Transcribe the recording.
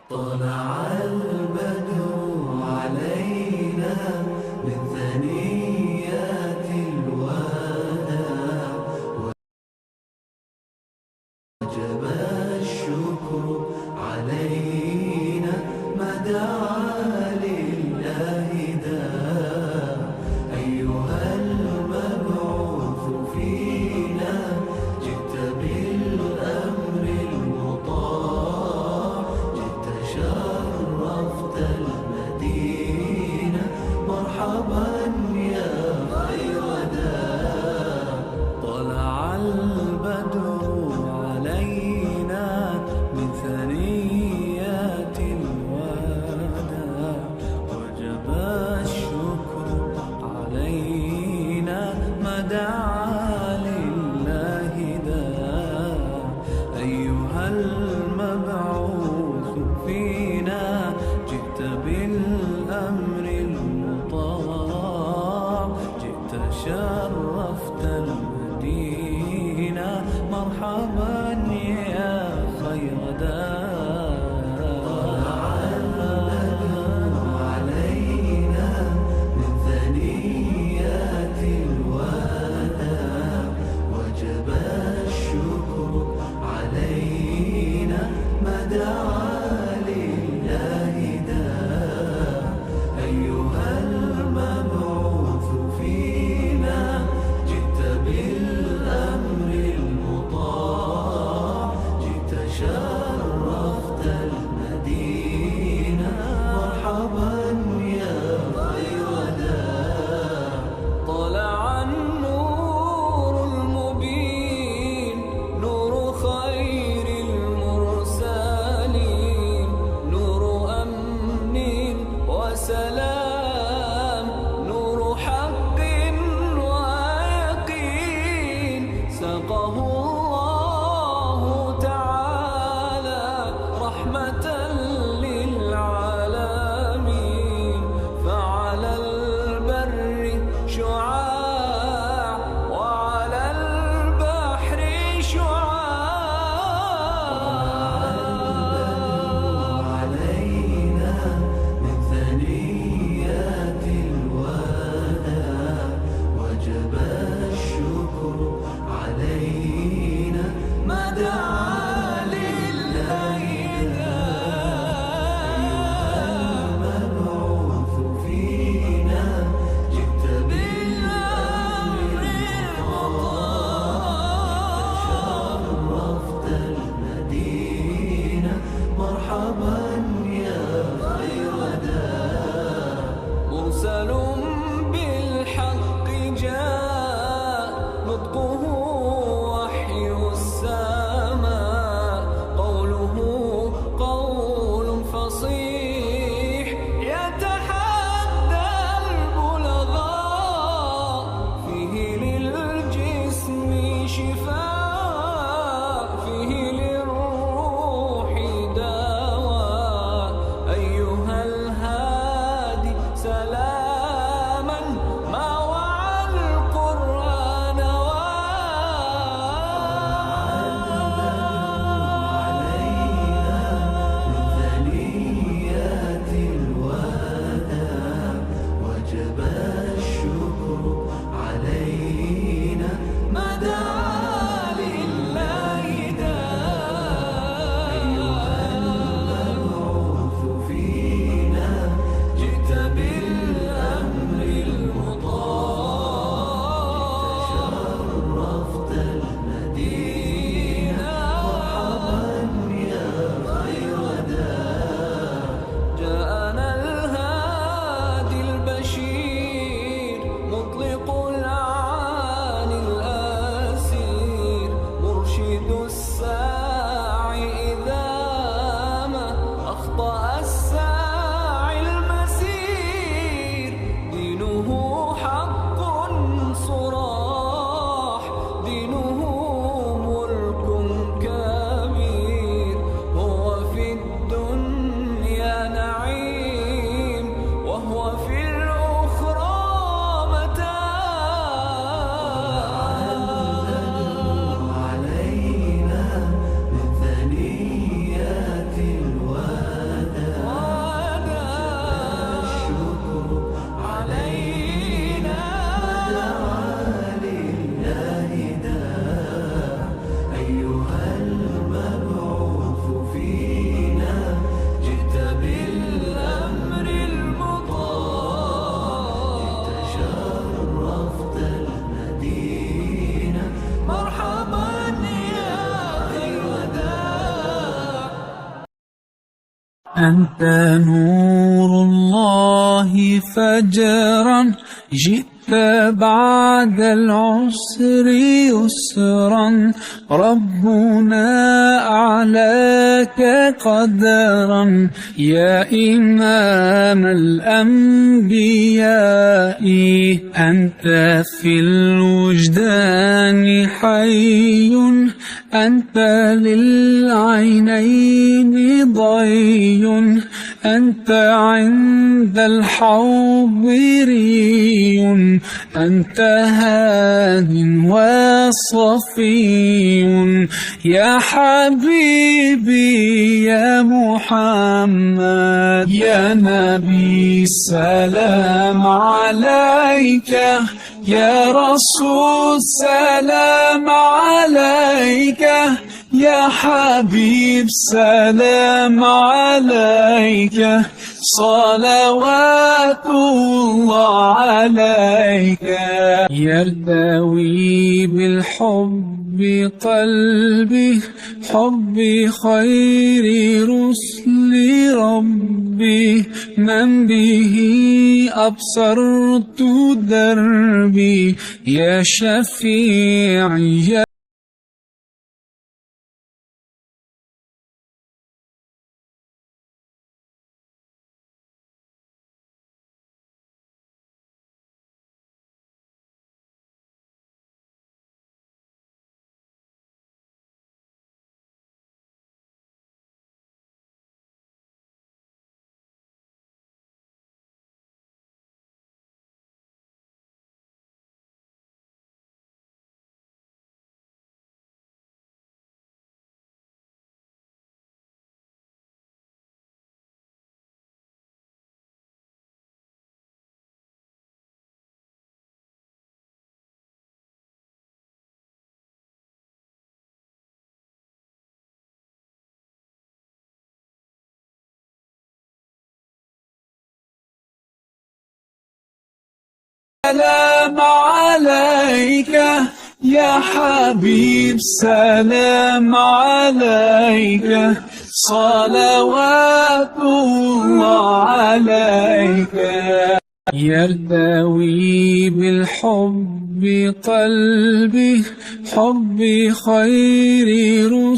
طلع البدر علينا من ثنيات الوداع، وجب الشكر علينا ما دعا لله داع. أيها المبعوث فينا جئت بالأمر المطاع، جئت شرفت المدينة، مرحبا يا خير داع. طلع البدر علينا من ثنيات الوداع، وجب الشكر علينا ما دعا لله داع. أيها المبعوث فينا جئت بالأمر المطاع، جئت شرفت المدينة، مرحبا يا خير داع. طلع البدر علينا من ثنيات الوداع، وجب الشكر علينا ما دعا لله داع. أيها المبعوث فينا جئت بالأمر المطاع، جئت شرفت المدينة، مرحبا يا خير داع. طلع النور المبين، نور خير المرسلين، أنت نور الله فجرا جئت بعد العسر يسرا ربنا أعلاك قدرا يا إمام الأنبياء أنت في الوجدان حي أنت للعينين ضي أنت عند الحوض ري أنت هاد وصفي يا حبيبي يا محمد يا نبي السلام عليك يا رسول سلام عليك يا حبيب سلام عليك صلوات الله عليك يرتوي بالحب قلبي حب خير رسل ربي من به أبصرت دربي يا شفيعي سلام عليك يا حبيب سلام عليك صلوات الله عليك يرتوي بالحب قلبي حب خير رسل